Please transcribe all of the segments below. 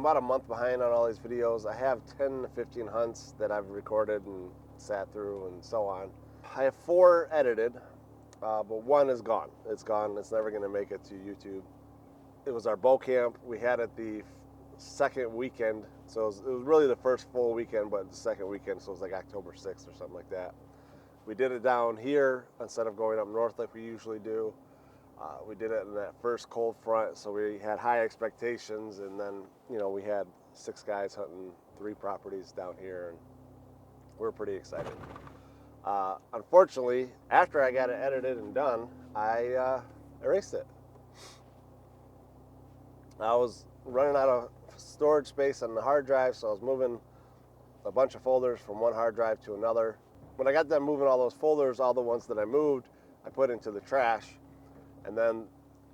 about a month behind on all these videos. I have 10 to 15 hunts that I've recorded and sat through and so on. I have 4 edited, but 1 is gone. It's gone. It's never going to make it to YouTube. It was our bow camp. We had it the second weekend, so it was really the first full weekend, but the second weekend, so it was like October 6th or something like that. We did it down here instead of going up north like we usually do. We did it in that first cold front, so we had high expectations, and then, you know, we had 6 guys hunting 3 properties down here, and we're pretty excited. Unfortunately, after I got it edited and done, I erased it. I was running out of storage space on the hard drive, so I was moving a bunch of folders from one hard drive to another. When I got done moving all those folders, all the ones that I moved, I put into the trash. And then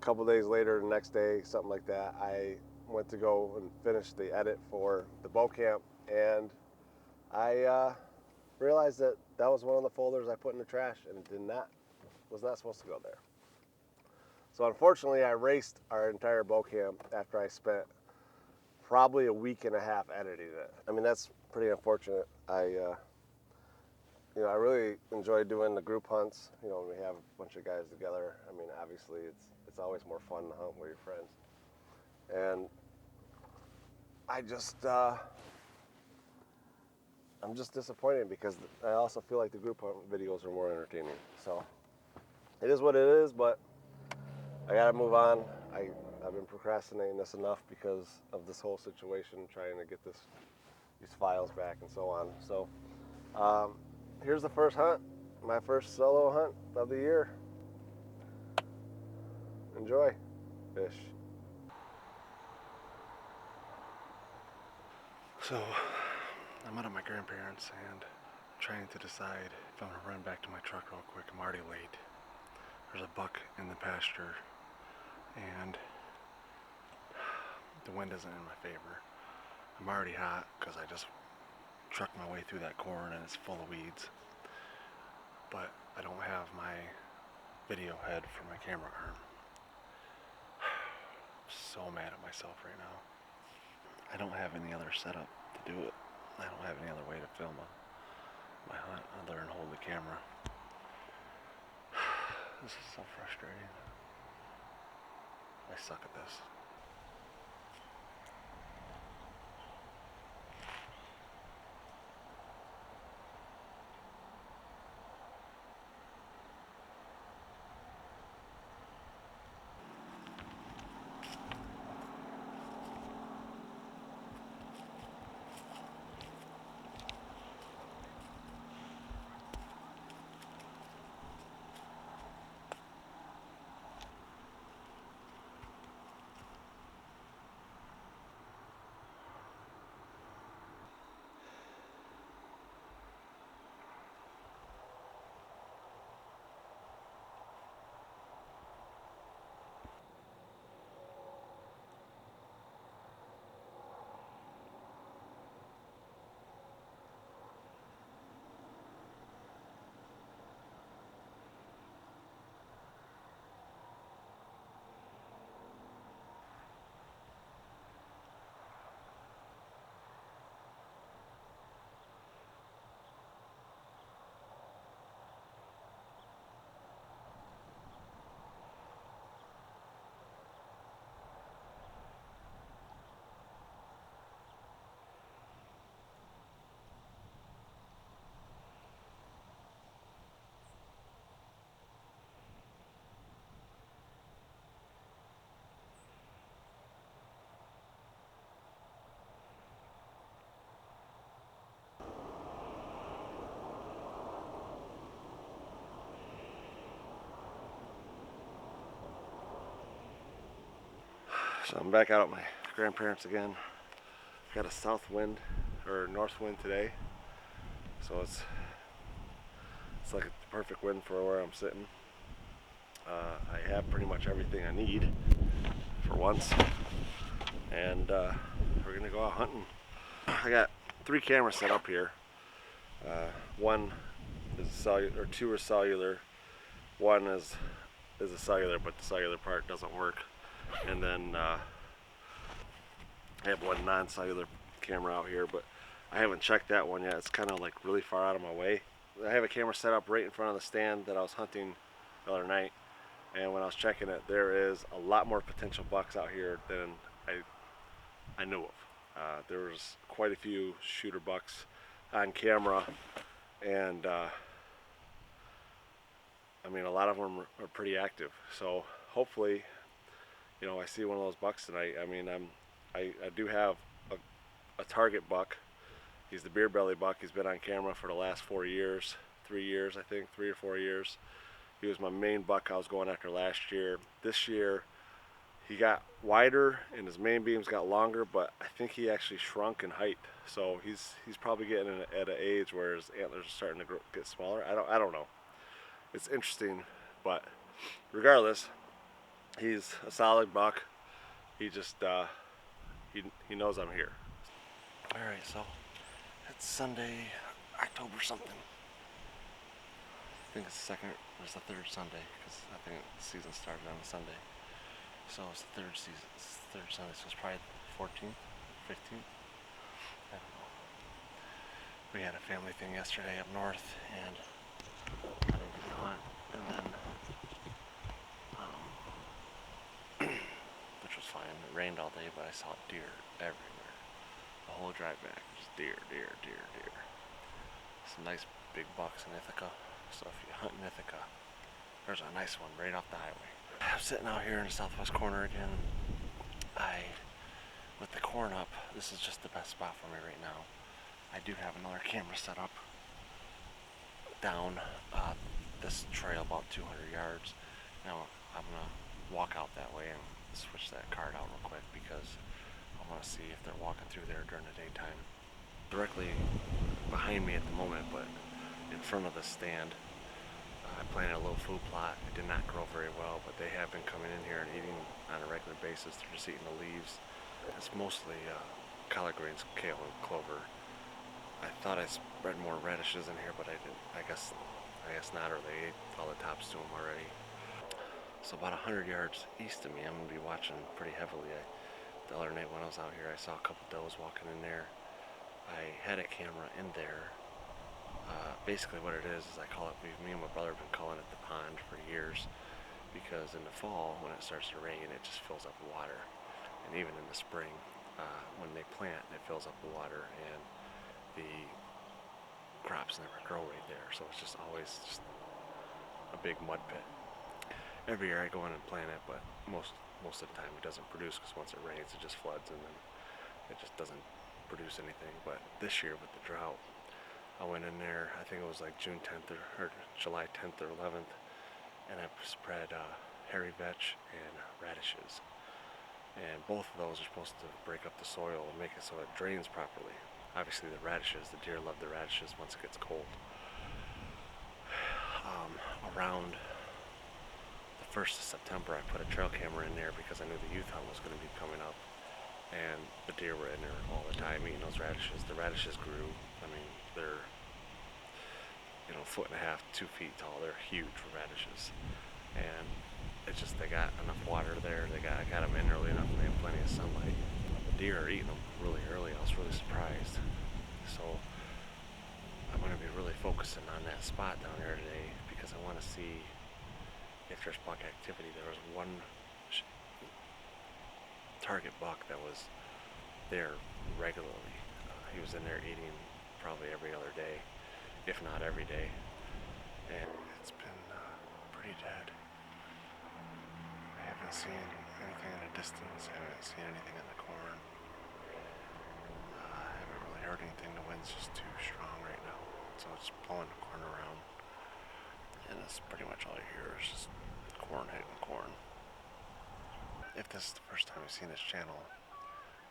a couple days later, the next day, something like that, I went to go and finish the edit for the bow camp, and I realized that that was one of the folders I put in the trash, and it was not supposed to go there. So unfortunately, I erased our entire bow camp after I spent probably a week and a half editing it. I mean, that's pretty unfortunate. You know, I really enjoy doing the group hunts. You know, when we have a bunch of guys together. I mean, obviously, it's always more fun to hunt with your friends. And I just, I'm just disappointed because I also feel like the group hunt videos are more entertaining. So it is what it is, but I gotta move on. I've been procrastinating this enough because of this whole situation, trying to get these files back and so on. So here's the first hunt, my first solo hunt of the year. Enjoy. Fish. So I'm out at my grandparents' and trying to decide if I'm gonna run back to my truck real quick. I'm already late. There's a buck in the pasture, and the wind isn't in my favor. I'm already hot because I just trucked my way through that corn and it's full of weeds. But I don't have my video head for my camera arm. I'm so mad at myself right now. I don't have any other setup to do it. I don't have any other way to film my hunt other than hold the camera. This is so frustrating. I suck at this. So I'm back out at my grandparents again. Got a south wind or north wind today, so it's like the perfect wind for where I'm sitting. I have pretty much everything I need for once, and we're gonna go out hunting. I got 3 cameras set up here. One is cellular, or 2 are cellular. One is a cellular, but the cellular part doesn't work. And then I have one non-cellular camera out here, but I haven't checked that one yet. It's kind of like really far out of my way. I have a camera set up right in front of the stand that I was hunting the other night, and when I was checking it, there is a lot more potential bucks out here than I knew of. There was quite a few shooter bucks on camera, and I mean, a lot of them are pretty active. So hopefully, I see one of those bucks tonight. I mean, I do have a target buck. He's the beer belly buck. He's been on camera for the last 4 years, 3 years, I think, 3 or 4 years. He was my main buck I was going after last year. This year, he got wider and his main beams got longer, but I think he actually shrunk in height. So he's probably getting at an age where his antlers are starting to get smaller. I don't know. It's interesting, but regardless, he's a solid buck. He just he knows I'm here. All right, so it's Sunday, October something. I think it's the second or it's the third Sunday because I think the season started on a Sunday. So it's the third season, it's the third Sunday, so it's probably 14th, 15th. I don't know. We had a family thing yesterday up north, and I didn't get to hunt, and then which was fine. It rained all day, but I saw deer everywhere. The whole drive back, just deer, deer, deer, deer. Some nice big bucks in Ithaca. So if you hunt in Ithaca, there's a nice one right off the highway. I'm sitting out here in the southwest corner again. With the corn up, this is just the best spot for me right now. I do have another camera set up down this trail about 200 yards. Now I'm gonna walk out that way and switch that card out real quick because I want to see if they're walking through there during the daytime. Directly behind me at the moment, but in front of the stand, I planted a little food plot. It did not grow very well, but they have been coming in here and eating on a regular basis. They're just eating the leaves. It's mostly collard greens, kale, and clover. I thought I spread more radishes in here, but I didn't. I guess not, or they ate all the tops to them already. So about 100 yards east of me, I'm gonna be watching pretty heavily. The other night when I was out here, I saw a couple does walking in there. I had a camera in there. Basically what it is I call it, me and my brother have been calling it the pond for years, because in the fall when it starts to rain it just fills up with water, and even in the spring when they plant it fills up with water, and the crops never grow right there, so it's just always just a big mud pit. Every year I go in and plant it, but most of the time it doesn't produce because once it rains it just floods and then it just doesn't produce anything. But this year with the drought, I went in there, I think it was like June 10th or July 10th or 11th, and I spread hairy vetch and radishes. And both of those are supposed to break up the soil and make it so it drains properly. Obviously the radishes, the deer love the radishes once it gets cold. Around the 1st of September I put a trail camera in there because I knew the youth hunt was going to be coming up. And the deer were in there all the time eating those radishes. The radishes grew. I mean, they're 1.5 to 2 feet tall. They're huge radishes, and it's just they got enough water there. I got them in early enough, and they have plenty of sunlight. The deer are eating them really early. I was really surprised. So I'm going to be really focusing on that spot down there today because I want to see if there's buck activity. There was one target buck that was there regularly. He was in there eating probably every other day, if not every day. And it's been pretty dead. I haven't seen anything in the distance. I haven't seen anything in the corn. I haven't really heard anything. The wind's just too strong right now. So it's blowing the corn around. And that's pretty much all you hear is just corn hitting corn. If this is the first time you've seen this channel,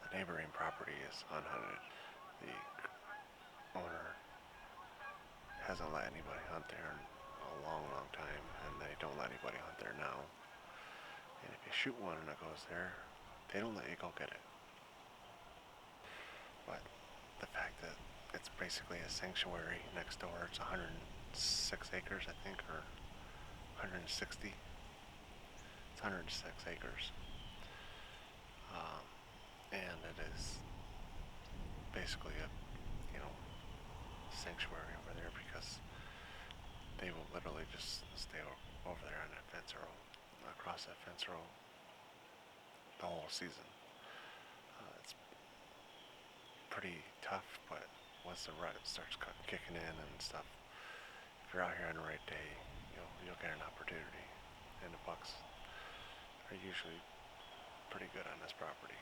the neighboring property is unhunted. The owner hasn't let anybody hunt there in a long, long time, and they don't let anybody hunt there now. And if you shoot one and it goes there, they don't let you go get it. But the fact that it's basically a sanctuary next door, it's 106 acres, I think, or 160. It's 106 acres. and it is basically a, you know, sanctuary over there because they will literally just stay over there on that fence row, across that fence row, the whole season. It's pretty tough, but once the rut starts kicking in and stuff, if you're out here on the right day, you'll get an opportunity. And the bucks are usually pretty good on this property.